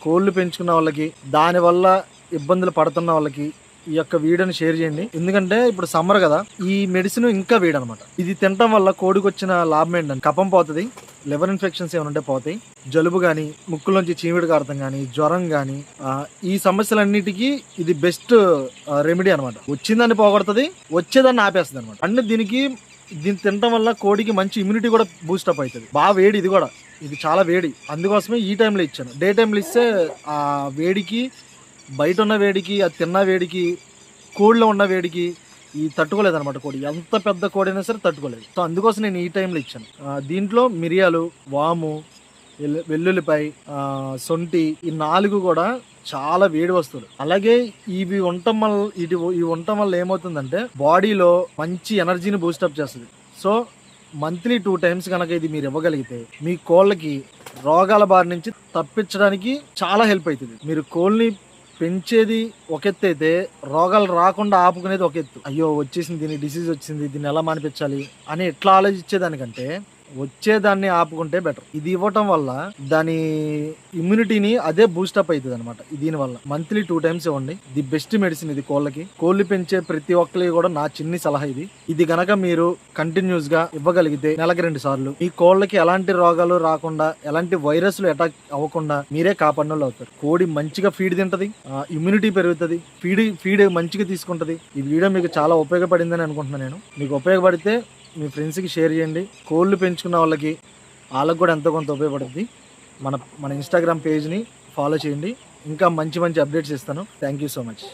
కోళ్ళు పెంచుకున్న వాళ్ళకి, దానివల్ల ఇబ్బందులు పడుతున్న వాళ్ళకి ఈ యొక్క వీడియోని షేర్ చేయండి. ఎందుకంటే ఇప్పుడు సమ్మర్ కదా, ఈ మెడిసిన్ ఇంకా వేడనమాట. ఇది తినటం వల్ల కోడికి వచ్చిన లాభం ఏంటంటే కఫం పోతుంది, లివర్ ఇన్ఫెక్షన్స్ ఏమైనా ఉంటే పోతాయి, జలుబు కానీ, ముక్కులోంచి చీమిడి కారతం కానీ, జ్వరం కానీ, ఈ సమస్యలన్నిటికీ ఇది బెస్ట్ రెమెడీ అనమాట. వచ్చిందాన్ని పోగొడుతుంది, వచ్చేదాన్ని ఆపేస్తుంది అనమాట. అంటే దీన్ని తినటం వల్ల కోడికి మంచి ఇమ్యూనిటీ కూడా బూస్టప్ అవుతుంది. బాగా వేడి, ఇది చాలా వేడి. అందుకోసమే ఈ టైంలో ఇచ్చాను. డే టైంలో ఇస్తే ఆ వేడికి, బయట ఉన్న వేడికి, అది తిన్న వేడికి, కోడిలో ఉన్న వేడికి ఈ తట్టుకోలేదు అనమాట. కోడి ఎంత పెద్ద కోడి అయినా సరే తట్టుకోలేదు. సో అందుకోసం నేను ఈ టైంలో ఇచ్చాను. దీంట్లో మిరియాలు, వాము, వెల్లుల్లిపాయ, సొంటి, ఈ 4 కూడా చాలా వేడి వస్తువులు. అలాగే ఇవి ఉండటం వల్ల ఏమవుతుందంటే బాడీలో మంచి ఎనర్జీని బూస్టప్ చేస్తుంది. సో మంత్లీ 2 times కనుక ఇది మీరు ఇవ్వగలిగితే మీ కోళ్ళకి రోగాల బారి నుంచి తప్పించడానికి చాలా హెల్ప్ అవుతుంది. మీరు కోళ్ళని పెంచేది ఒక ఎత్తు అయితే, రోగాలు రాకుండా ఆపుకునేది ఒక ఎత్తు. అయ్యో వచ్చేసింది, దీని డిసీజ్ వచ్చింది, దీన్ని ఎలా మానిపించాలి అని ఎట్లా ఆలోచించేదానికంటే వచ్చేదాన్ని ఆపుకుంటే బెటర్. ఇది ఇవ్వటం వల్ల దాని ఇమ్యూనిటీని అదే బూస్టప్ అవుతుంది అనమాట. దీనివల్ల మంత్లీ 2 times ఇవ్వండి. ది బెస్ట్ మెడిసిన్ ఇది కోళ్ళకి. కోళ్ళు పెంచే ప్రతి ఒక్కరికి కూడా నా చిన్ని సలహా ఇది గనక మీరు కంటిన్యూస్ గా ఇవ్వగలిగితే నెలకి 2 సార్లు ఈ కోళ్ళకి ఎలాంటి రోగాలు రాకుండా, ఎలాంటి వైరస్లు అటాక్ అవ్వకుండా మీరే కాపాడిన వాళ్ళు అవుతారు. కోడి మంచిగా ఫీడ్ తింటది, ఇమ్యూనిటీ పెరుగుతుంది, ఫీడ్ మంచిగా తీసుకుంటది. ఈ వీడియో మీకు చాలా ఉపయోగపడిందని అనుకుంటున్నాను నేను. మీకు ఉపయోగపడితే మీ ఫ్రెండ్స్కి షేర్ చేయండి. కోళ్ళు పెంచుకున్న వాళ్ళకి కూడా ఎంతో కొంత ఉపయోగపడుతుంది. మన ఇన్స్టాగ్రామ్ పేజ్ని ఫాలో చేయండి. ఇంకా మంచి అప్డేట్స్ ఇస్తాను. Thank you so much.